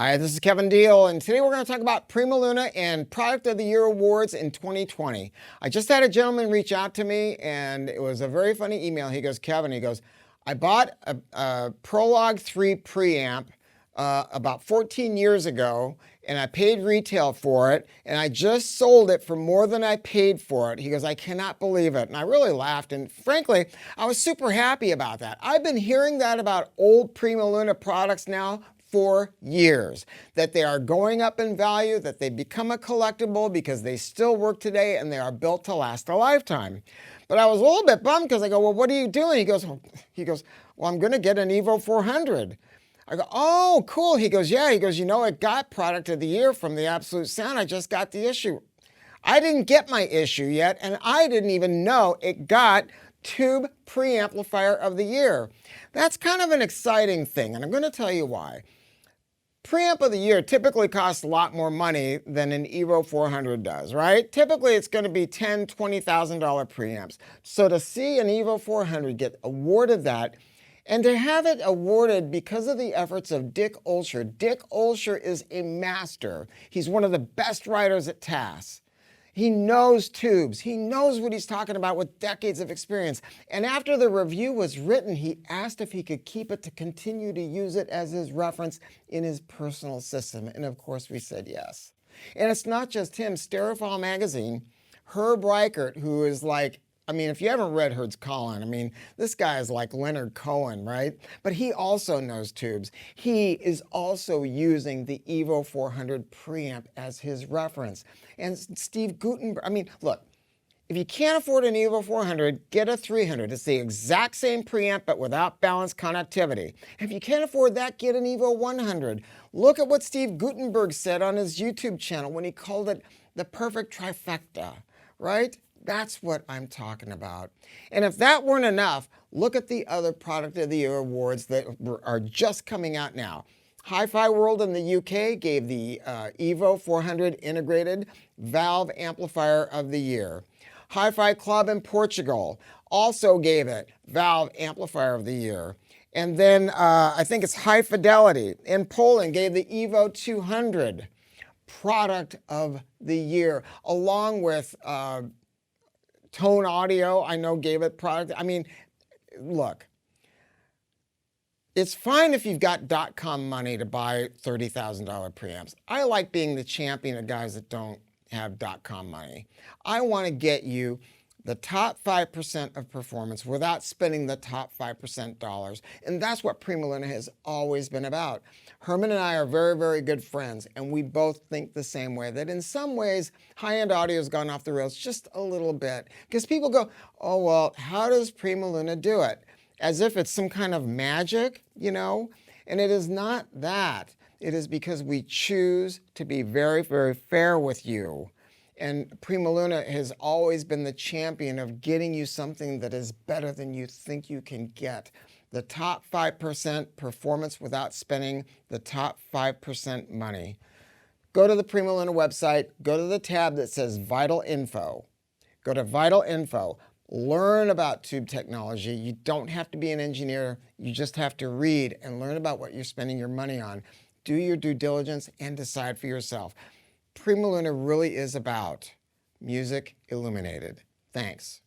Hi, this is Kevin Deal, and today we're going to talk about PrimaLuna and Product of the Year awards in 2020. I just had a gentleman reach out to me, and it was a very funny email. He goes, Kevin, he goes, I bought a Prologue 3 preamp about 14 years ago, and I paid retail for it, and I just sold it for more than I paid for it. He goes, I cannot believe it. And I really laughed, and frankly, I was super happy about that. I've been hearing that about old PrimaLuna products now for years, that they are going up in value, that they become a collectible because they still work today and they are built to last a lifetime. But I was a little bit bummed because I go, well, what are you doing? He goes, well, I'm going to get an EVO 400. I go, oh, cool. He goes, yeah. He goes, you know, it got Product of the Year from the Absolute Sound. I just got the issue. I didn't get my issue yet, and I didn't even know it got Tube Preamplifier of the Year. That's kind of an exciting thing, and I'm going to tell you why. Preamp of the Year typically costs a lot more money than an EVO 400 does, right? Typically it's going to be $10,000, $20,000 preamps. So to see an EVO 400 get awarded that, and to have it awarded because of the efforts of Dick Olsher. Dick Olsher is a master. He's one of the best writers at TAS. He knows tubes. He knows what he's talking about with decades of experience. And after the review was written, he asked if he could keep it to continue to use it as his reference in his personal system. And of course, we said yes. And it's not just him. Stereophile Magazine, Herb Reichert, who is like, I mean, if you haven't read Herb's column, I mean, this guy is like Leonard Cohen, right? But he also knows tubes. He is also using the EVO 400 preamp as his reference. And Steve Gutenberg, I mean, look, if you can't afford an EVO 400, get a 300. It's the exact same preamp, but without balanced connectivity. If you can't afford that, get an EVO 100. Look at what Steve Gutenberg said on his YouTube channel when he called it the perfect trifecta, right? That's what I'm talking about. And if that weren't enough, look at the other Product of the Year awards that are just coming out now. Hi-Fi World in the UK gave the EVO 400 Integrated Valve Amplifier of the Year. Hi-Fi Club in Portugal also gave it Valve Amplifier of the Year. And then I think it's High Fidelity in Poland gave the EVO 200 Product of the Year, along with Tone Audio, I know, gave it product. I mean, look, it's fine if you've got .com money to buy $30,000 preamps. I like being the champion of guys that don't have .com money. I want to get you the top 5% of performance without spending the top 5% dollars. And that's what PrimaLuna has always been about. Herman and I are very, very good friends, and we both think the same way, that in some ways, high-end audio has gone off the rails just a little bit. Because people go, oh, well, how does PrimaLuna do it? As if it's some kind of magic, you know? And it is not that. It is because we choose to be very, very fair with you. And PrimaLuna has always been the champion of getting you something that is better than you think you can get. The top 5% performance without spending the top 5% money. Go to the PrimaLuna website, go to the tab that says Vital Info. Go to Vital Info. Learn about tube technology. You don't have to be an engineer. You just have to read and learn about what you're spending your money on. Do your due diligence and decide for yourself. PrimaLuna really is about music illuminated. Thanks.